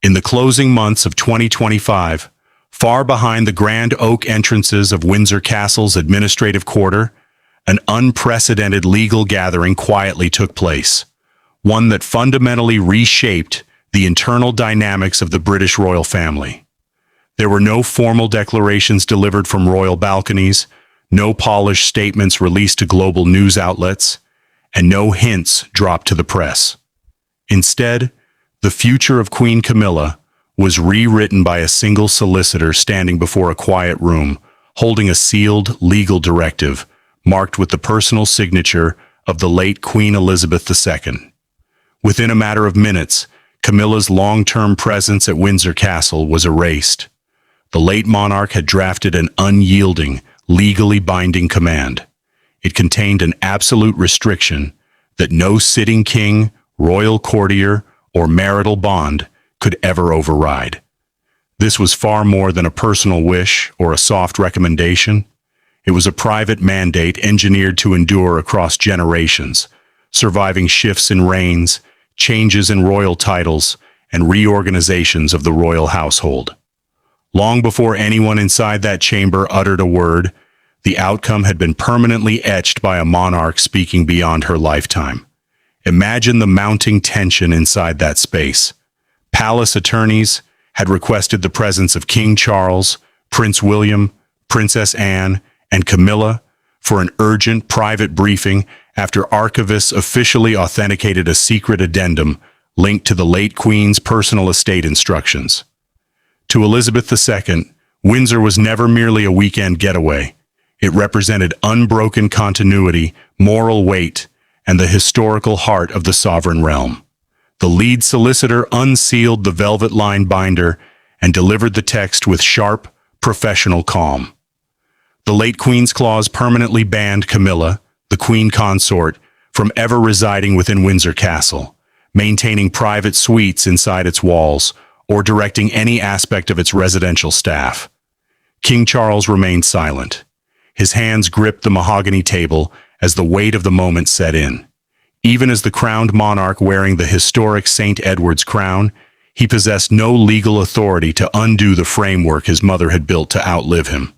In the closing months of 2025, far behind the grand oak entrances of Windsor Castle's administrative quarter, an unprecedented legal gathering quietly took place, one that fundamentally reshaped the internal dynamics of the British royal family. There were no formal declarations delivered from royal balconies, no polished statements released to global news outlets, and no hints dropped to the press. Instead, the future of Queen Camilla was rewritten by a single solicitor standing before a quiet room, holding a sealed legal directive marked with the personal signature of the late Queen Elizabeth II. Within a matter of minutes, Camilla's long-term presence at Windsor Castle was erased. The late monarch had drafted an unyielding, legally binding command. It contained an absolute restriction that no sitting king, royal courtier, or marital bond could ever override. This was far more than a personal wish or a soft recommendation. It was a private mandate engineered to endure across generations, surviving shifts in reigns, changes in royal titles, and reorganizations of the royal household. Long before anyone inside that chamber uttered a word, the outcome had been permanently etched by a monarch speaking beyond her lifetime. Imagine the mounting tension inside that space. Palace attorneys had requested the presence of King Charles, Prince William, Princess Anne, and Camilla for an urgent private briefing after archivists officially authenticated a secret addendum linked to the late Queen's personal estate instructions. To Elizabeth II, Windsor was never merely a weekend getaway. It represented unbroken continuity, moral weight, and the historical heart of the sovereign realm. The lead solicitor unsealed the velvet-lined binder and delivered the text with sharp, professional calm. The late Queen's clause permanently banned Camilla, the Queen consort, from ever residing within Windsor Castle, maintaining private suites inside its walls, or directing any aspect of its residential staff. King Charles remained silent. His hands gripped the mahogany table as the weight of the moment set in. Even as the crowned monarch wearing the historic St. Edward's crown, he possessed no legal authority to undo the framework his mother had built to outlive him.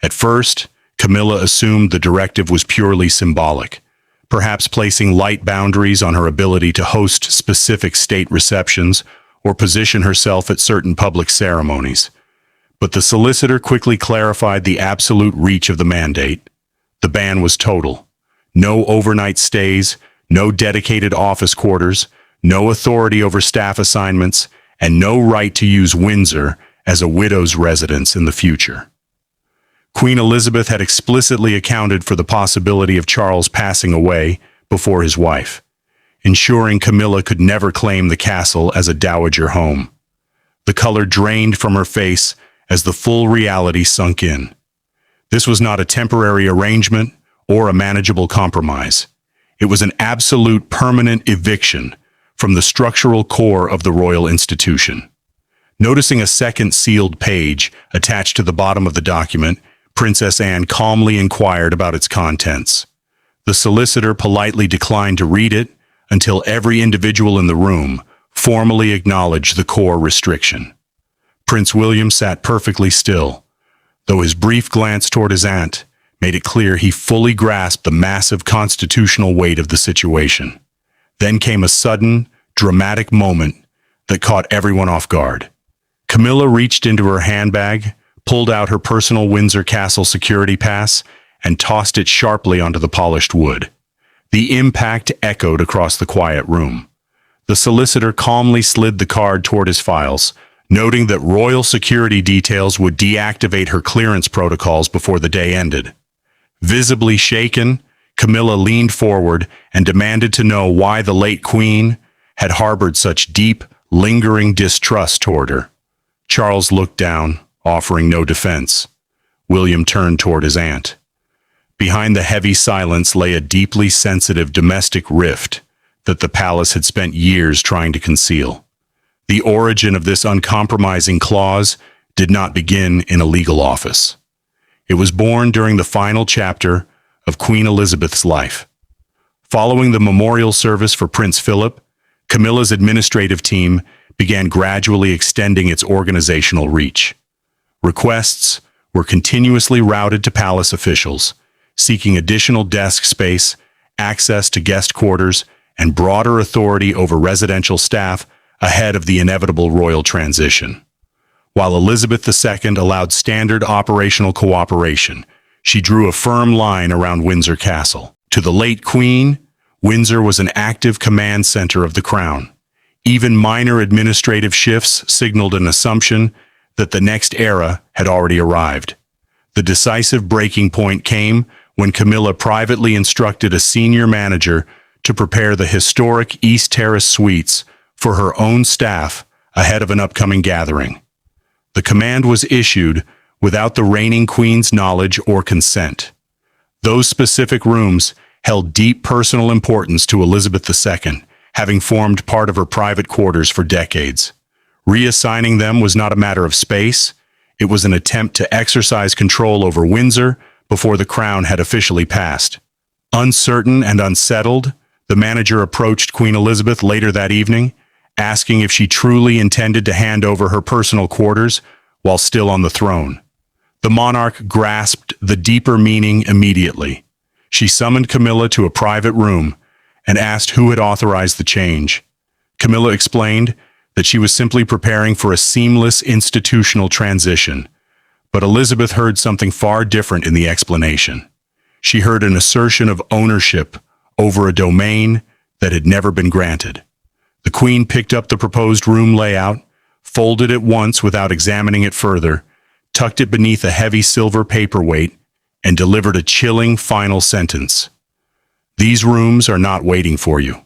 At first, Camilla assumed the directive was purely symbolic, perhaps placing light boundaries on her ability to host specific state receptions or position herself at certain public ceremonies. But the solicitor quickly clarified the absolute reach of the mandate. The ban was total. No overnight stays, no dedicated office quarters, no authority over staff assignments, and no right to use Windsor as a widow's residence in the future. Queen Elizabeth had explicitly accounted for the possibility of Charles passing away before his wife, ensuring Camilla could never claim the castle as a dowager home. The color drained from her face as the full reality sunk in. This was not a temporary arrangement or a manageable compromise. It was an absolute permanent eviction from the structural core of the royal institution. Noticing a second sealed page attached to the bottom of the document, Princess Anne calmly inquired about its contents. The solicitor politely declined to read it until every individual in the room formally acknowledged the core restriction. Prince William sat perfectly still, though his brief glance toward his aunt made it clear he fully grasped the massive constitutional weight of the situation. Then came a sudden, dramatic moment that caught everyone off guard. Camilla reached into her handbag, pulled out her personal Windsor Castle security pass, and tossed it sharply onto the polished wood. The impact echoed across the quiet room. The solicitor calmly slid the card toward his files, noting that royal security details would deactivate her clearance protocols before the day ended. Visibly shaken, Camilla leaned forward and demanded to know why the late Queen had harbored such deep, lingering distrust toward her. Charles looked down, offering no defense. William turned toward his aunt. Behind the heavy silence lay a deeply sensitive domestic rift that the palace had spent years trying to conceal. The origin of this uncompromising clause did not begin in a legal office. It was born during the final chapter of Queen Elizabeth's life. Following the memorial service for Prince Philip, Camilla's administrative team began gradually extending its organizational reach. Requests were continuously routed to palace officials, seeking additional desk space, access to guest quarters, and broader authority over residential staff ahead of the inevitable royal transition. While Elizabeth II allowed standard operational cooperation, she drew a firm line around Windsor Castle. To the late Queen, Windsor was an active command center of the Crown. Even minor administrative shifts signaled an assumption that the next era had already arrived. The decisive breaking point came when Camilla privately instructed a senior manager to prepare the historic East Terrace suites for her own staff ahead of an upcoming gathering. The command was issued without the reigning queen's knowledge or consent. Those specific rooms held deep personal importance to Elizabeth II, having formed part of her private quarters for decades. Reassigning them was not a matter of space. It was an attempt to exercise control over Windsor before the crown had officially passed. Uncertain and unsettled, the manager approached Queen Elizabeth later that evening, asking if she truly intended to hand over her personal quarters while still on the throne. The monarch grasped the deeper meaning immediately. She summoned Camilla to a private room and asked who had authorized the change. Camilla explained that she was simply preparing for a seamless institutional transition. But Elizabeth heard something far different in the explanation. She heard an assertion of ownership over a domain that had never been granted. The Queen picked up the proposed room layout, folded it once without examining it further, tucked it beneath a heavy silver paperweight, and delivered a chilling final sentence. "These rooms are not waiting for you."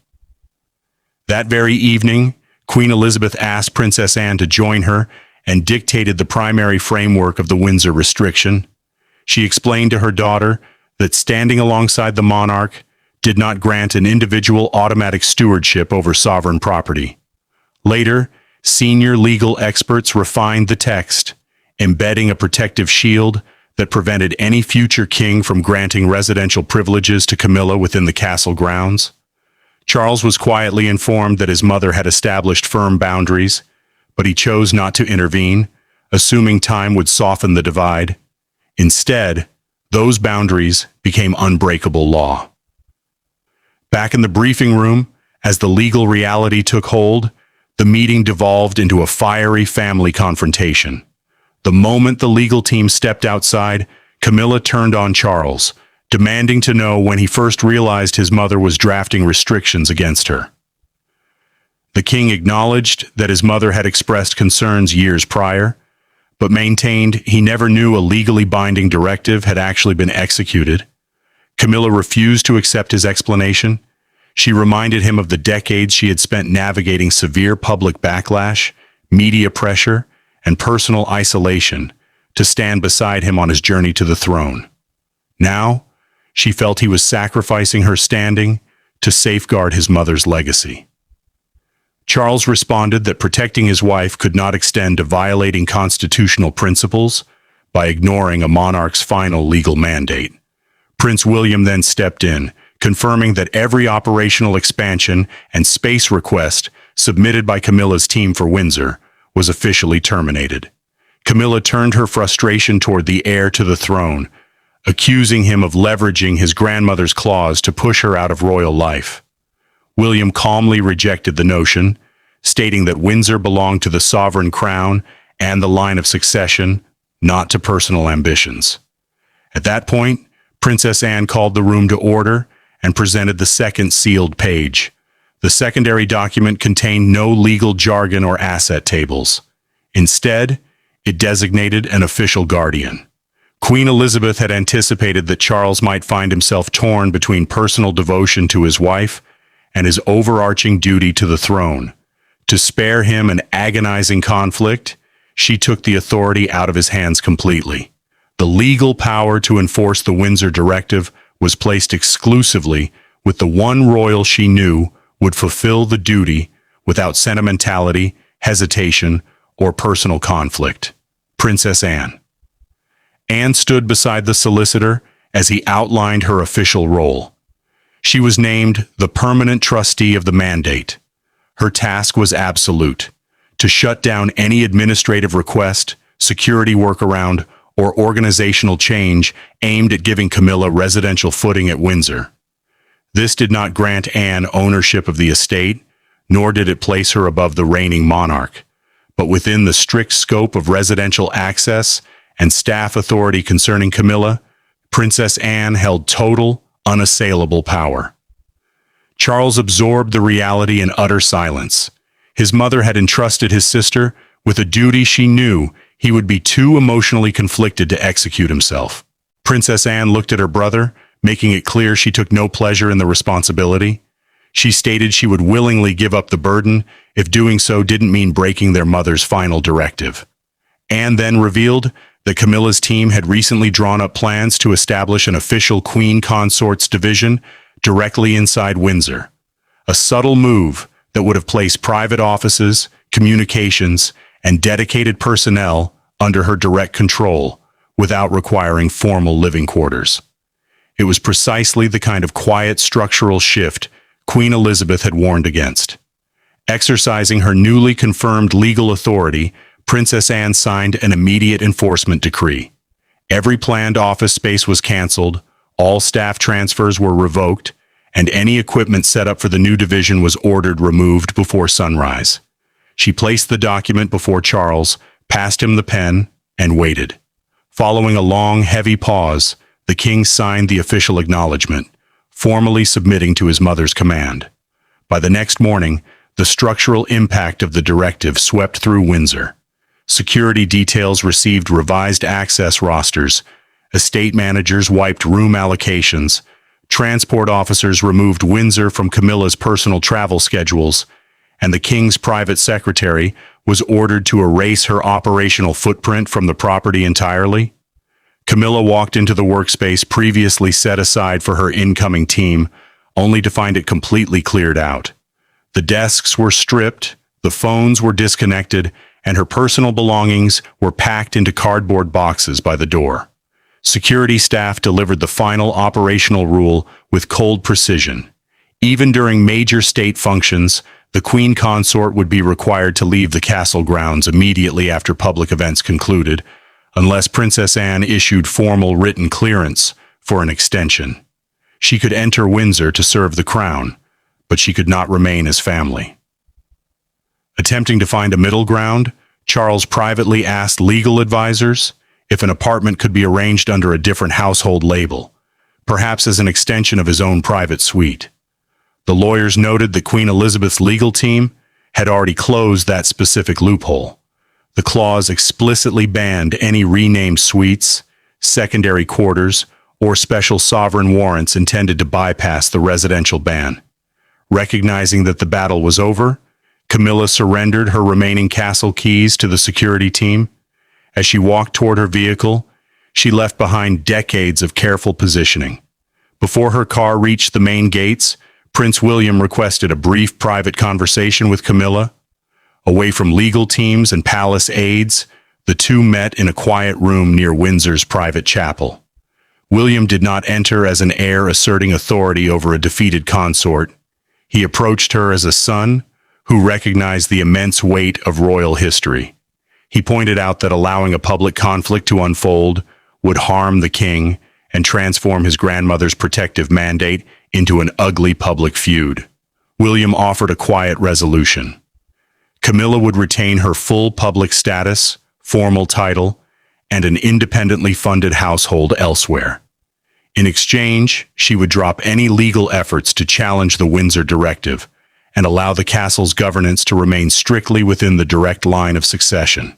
That very evening, Queen Elizabeth asked Princess Anne to join her and dictated the primary framework of the Windsor restriction. She explained to her daughter that standing alongside the monarch did not grant an individual automatic stewardship over sovereign property. Later, senior legal experts refined the text, embedding a protective shield that prevented any future king from granting residential privileges to Camilla within the castle grounds. Charles was quietly informed that his mother had established firm boundaries, but he chose not to intervene, assuming time would soften the divide. Instead, those boundaries became unbreakable law. Back in the briefing room, as the legal reality took hold, the meeting devolved into a fiery family confrontation. The moment the legal team stepped outside, Camilla turned on Charles, demanding to know when he first realized his mother was drafting restrictions against her. The king acknowledged that his mother had expressed concerns years prior, but maintained he never knew a legally binding directive had actually been executed. Camilla refused to accept his explanation. She reminded him of the decades she had spent navigating severe public backlash, media pressure, and personal isolation to stand beside him on his journey to the throne. Now, she felt he was sacrificing her standing to safeguard his mother's legacy. Charles responded that protecting his wife could not extend to violating constitutional principles by ignoring a monarch's final legal mandate. Prince William then stepped in, confirming that every operational expansion and space request submitted by Camilla's team for Windsor was officially terminated. Camilla turned her frustration toward the heir to the throne, accusing him of leveraging his grandmother's clause to push her out of royal life. William calmly rejected the notion, stating that Windsor belonged to the sovereign crown and the line of succession, not to personal ambitions. At that point, Princess Anne called the room to order and presented the second sealed page. The secondary document contained no legal jargon or asset tables. Instead, it designated an official guardian. Queen Elizabeth had anticipated that Charles might find himself torn between personal devotion to his wife and his overarching duty to the throne. To spare him an agonizing conflict, she took the authority out of his hands completely. The legal power to enforce the Windsor directive was placed exclusively with the one royal she knew would fulfill the duty without sentimentality, hesitation, or personal conflict: Princess Anne. Anne stood beside the solicitor as he outlined her official role. She was named the permanent trustee of the mandate. Her task was absolute: to shut down any administrative request, security workaround, or organizational change aimed at giving Camilla residential footing at Windsor. This did not grant Anne ownership of the estate, nor did it place her above the reigning monarch, but within the strict scope of residential access and staff authority concerning Camilla, Princess Anne held total, unassailable power. Charles absorbed the reality in utter silence. His mother had entrusted his sister with a duty she knew he would be too emotionally conflicted to execute himself. Princess Anne looked at her brother, making it clear she took no pleasure in the responsibility. She stated she would willingly give up the burden if doing so didn't mean breaking their mother's final directive. Anne then revealed that Camilla's team had recently drawn up plans to establish an official Queen Consorts division directly inside Windsor, a subtle move that would have placed private offices, communications, and dedicated personnel under her direct control without requiring formal living quarters. It was precisely the kind of quiet structural shift Queen Elizabeth had warned against. Exercising her newly confirmed legal authority, Princess Anne signed an immediate enforcement decree. Every planned office space was canceled, all staff transfers were revoked, and any equipment set up for the new division was ordered removed before sunrise. She placed the document before Charles, passed him the pen, and waited. Following a long, heavy pause, the king signed the official acknowledgement, formally submitting to his mother's command. By the next morning, the structural impact of the directive swept through Windsor. Security details received revised access rosters, estate managers wiped room allocations, transport officers removed Windsor from Camilla's personal travel schedules, and the king's private secretary was ordered to erase her operational footprint from the property entirely. Camilla walked into the workspace previously set aside for her incoming team, only to find it completely cleared out. The desks were stripped, the phones were disconnected, and her personal belongings were packed into cardboard boxes by the door. Security staff delivered the final operational rule with cold precision. Even during major state functions, the Queen Consort would be required to leave the castle grounds immediately after public events concluded, unless Princess Anne issued formal written clearance for an extension. She could enter Windsor to serve the crown, but she could not remain as family. Attempting to find a middle ground, Charles privately asked legal advisors if an apartment could be arranged under a different household label, perhaps as an extension of his own private suite. The lawyers noted that Queen Elizabeth's legal team had already closed that specific loophole. The clause explicitly banned any renamed suites, secondary quarters, or special sovereign warrants intended to bypass the residential ban. Recognizing that the battle was over, Camilla surrendered her remaining castle keys to the security team. As she walked toward her vehicle, she left behind decades of careful positioning. Before her car reached the main gates, Prince William requested a brief private conversation with Camilla. Away from legal teams and palace aides, the two met in a quiet room near Windsor's private chapel. William did not enter as an heir asserting authority over a defeated consort. He approached her as a son who recognized the immense weight of royal history. He pointed out that allowing a public conflict to unfold would harm the king and transform his grandmother's protective mandate into an ugly public feud. William offered a quiet resolution. Camilla would retain her full public status, formal title, and an independently funded household elsewhere. In exchange, she would drop any legal efforts to challenge the Windsor directive and allow the castle's governance to remain strictly within the direct line of succession.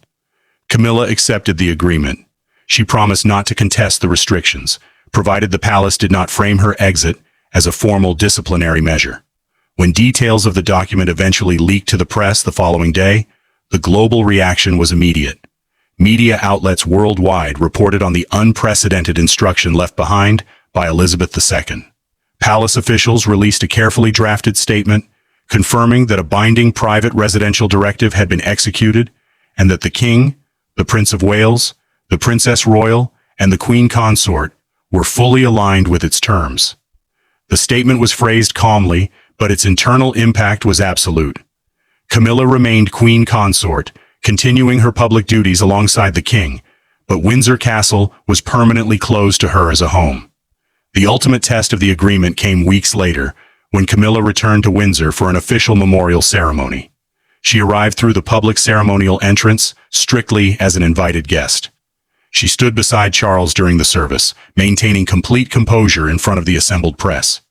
Camilla accepted the agreement. She promised not to contest the restrictions, provided the palace did not frame her exit as a formal disciplinary measure. When details of the document eventually leaked to the press the following day, the global reaction was immediate. Media outlets worldwide reported on the unprecedented instruction left behind by Elizabeth II. Palace officials released a carefully drafted statement confirming that a binding private residential directive had been executed and that the King, the Prince of Wales, the Princess Royal, and the Queen Consort were fully aligned with its terms. The statement was phrased calmly, but its internal impact was absolute. Camilla remained queen consort, continuing her public duties alongside the king, but Windsor Castle was permanently closed to her as a home. The ultimate test of the agreement came weeks later, when Camilla returned to Windsor for an official memorial ceremony. She arrived through the public ceremonial entrance, strictly as an invited guest. She stood beside Charles during the service, maintaining complete composure in front of the assembled press.